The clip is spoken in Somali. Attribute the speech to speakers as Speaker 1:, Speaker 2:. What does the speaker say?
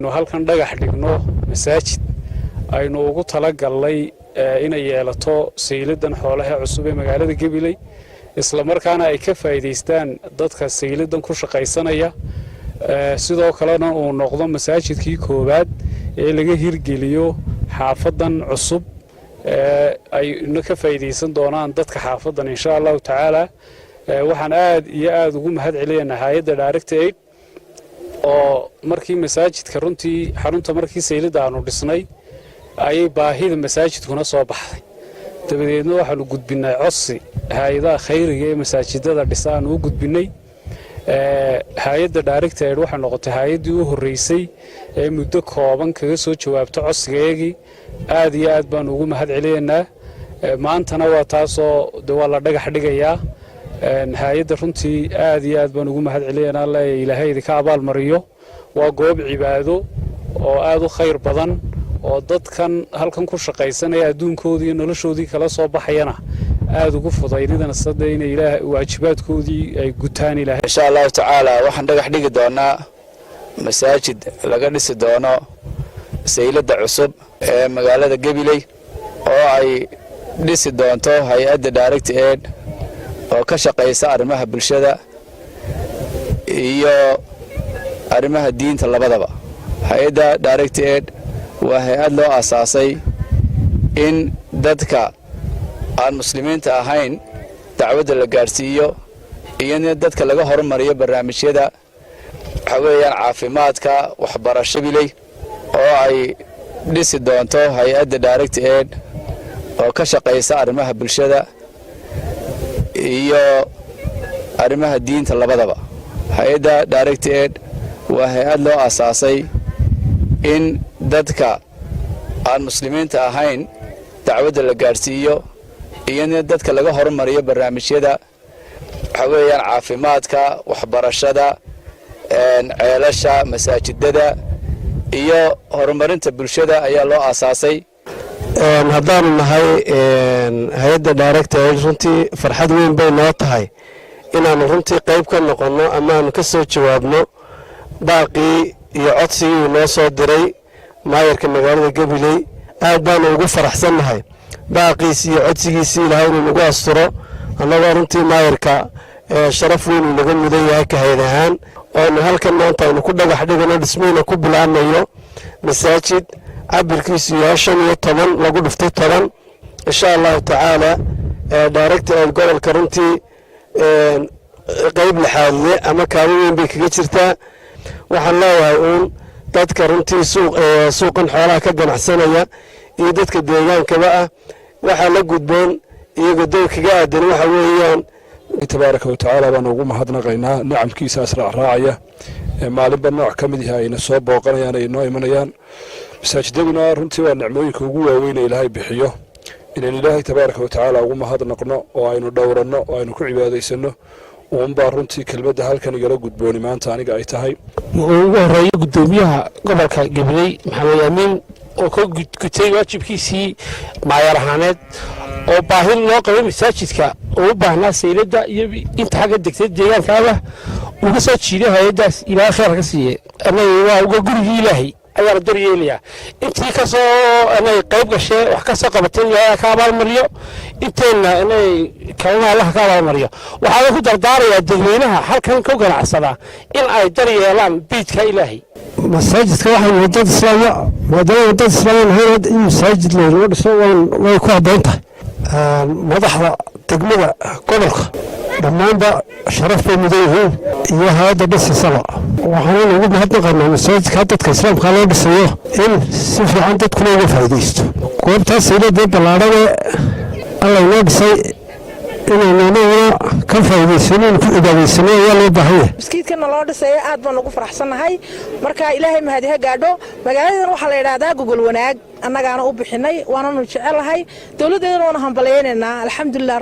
Speaker 1: aynu halkan dhagax dhigno masaajid aynu ugu talagalnay inay yeelato saylidan xoolaha cusub ee magaalada Gabiley isla markaana ay ka faa'iideystaan dadka saylidan ku shaqaysanaya sidoo kalena uu noqdo masaajidkii koobaad ee laga hirgeliyo xaafadan cusub ay ka faa'iideysan doonaan dadka xaafadan insha Allah taala waxaan aad iyo aad ugu mahad celinayaa hay'adda Direct Aid oo markii masaajidka runtii xarunta markii saylida aanu dhisnay ayay baahida masaajidkuna soo baxday dabadeedna waxaanu gudbinay codsi hay'adaha khayriga ee masaajidada dhisaan u gudbinay hay'adda Direct Aid waxay noqotay hay'adii u horeysay ee muddo kooban kaga soo jawaabtay codsigeedii aad iyo aad baan ugu mahad celinaynaa maantana waa taasoo la dhagax dhigayaa hay'adda runtii aad iyo aad baan ugu mahad celinaynaa Ilaahay idinka abaal mariyo waa goob cibaado oo aad u khayr badan oo dadkan halkan ku shaqaysanaya adduunkoodii iyo noloshoodii kala soo baxayana aad ugu fudaydina sadayna Ilaahay waajibaadkoodii ay gutaan Ilaahay
Speaker 2: insha Allah taala waxaan dhagax dhigi doonaa masaajid laga dhisi doono saylada cusub ee magaalada Gabiley oo ay dhisi doonto hay'adda Direct Aid oo ka shaqeysa arrimaha bulshada iyo arrimaha diinta labadaba hay'adda Direct Aid waa hay'ad loo aasaasay in dadka aan muslimiinta ahayn dacwada la gaarsiiyo iyo in dadka laga horumariyo barnaamijyada caafimaadka waxbarasho Gabiley oo ay dhisi doonto hay'adda Direct Aid oo ka shaqeysa arrimaha bulshada iyo arrimaha diinta labadaba hay'adda Direct Aid waa hay'ad loo aasaasay in dadka aan muslimiinta ahayn dacwada la gaarsiiyo iyo in dadka laga horumariyo barnaamijyada caafimaadka waxbarashada ceelasha masaajidada iyo horumarinta bulshada ayaa loo aasaasay
Speaker 3: haddaanu nahay hay'adda Direct Aid runtii farxad weyn bay noo tahay inaanu runtii qayb ka noqono ama aanu ka soo jawaabno baaqii iyo codsigii noo soo diray maayarka magaalada Gabiley aad baanu ugu faraxsanahay baaqiisi iyo codsigiisi Ilaahay inuu nagu asturo annaga runtii maayarka sharaf weyn naga mudan yahay ka hay'adahan oo halkan maanta aynu ku dhagax dhigano dhismayna ku bilaabnayo masaajid cabirkiisu yahay 15 lagu dhiftay 10 insha Allah taala Direct Aid gobolka runtii qayb laxaadle ama kaalin weyn bay kaga jirtaa waxaan leeyahay dadka runtii suuqan xoolaha ka ganacsanaya iyo dadka deegaankaba ah waxa la gudboon iyaga doorkiga aadan waxa weeyaan
Speaker 4: tabaaraka wa taala baan ugu mahadnaqaynaa nicamkiisa raacaya maalinba nooc ka mid yahay ayna soo booqanayaan ay noo imanayaan masaajidaduna runtii waa nicmooyinka ugu waaweyn ee Ilaahay bixiyo inaan Ilaahay tabaaraka wa taala ugu mahadnaqno oo aynu dhowrano oo aynu ku cibaadaysano baa runtii kelmadda halkan igala gudbooni maanta aniga ay tahay
Speaker 5: ugu horeeyo gudoomiyaha gobolka Gabiley Maxamed Amiin oo ka gudtay waajibkiisii maayar ahaaneed oo baahi loo qabo masaajidka oo u baahnaa saylada iyo inta xagga degtay deegaankaada uga soo jiiday hay'adaas Ilaahay khayr ka siiyay anay waa uga gurigii Ilaahay ayaa daryeelaya intii ka soo anay qayb gashay wax ka soo qabatay Ilaahay ka abaal mariyo inteena anay kalena Allah ka abaal mariyo waxa ku dardaaraya dadweynaha halkan ku ganacsada in ay daryeelaan biidka Ilaahay
Speaker 3: masaajidka waxa wadada islaamka wadada islaamka in masaajid loo dhiso way ku haboontahay madaxda degmada gobolka dhammaanba sharaf bay mudan yihiin iyo hay'adda dhisasaba waxaan ugu mahadnaqaynaa masaajidka dadka islaamka loo dhisayo in si fiican dadku uga faa'iideysto goobtaas saylada balaadhada Allah inoo dhisay inaynu ka faa'iideysano ku cibaadaysano ayaa loo baahan yahay
Speaker 6: maskiidkana loo dhisay aad baan ugu faraxsanahay marka Ilaahay mahadiha gaadho magaaladan waxa la yiraahdaa gogol wanaag annagaana u bixinay waana jecelahay dawladeedana waan hambalyeynaa alxamdulillah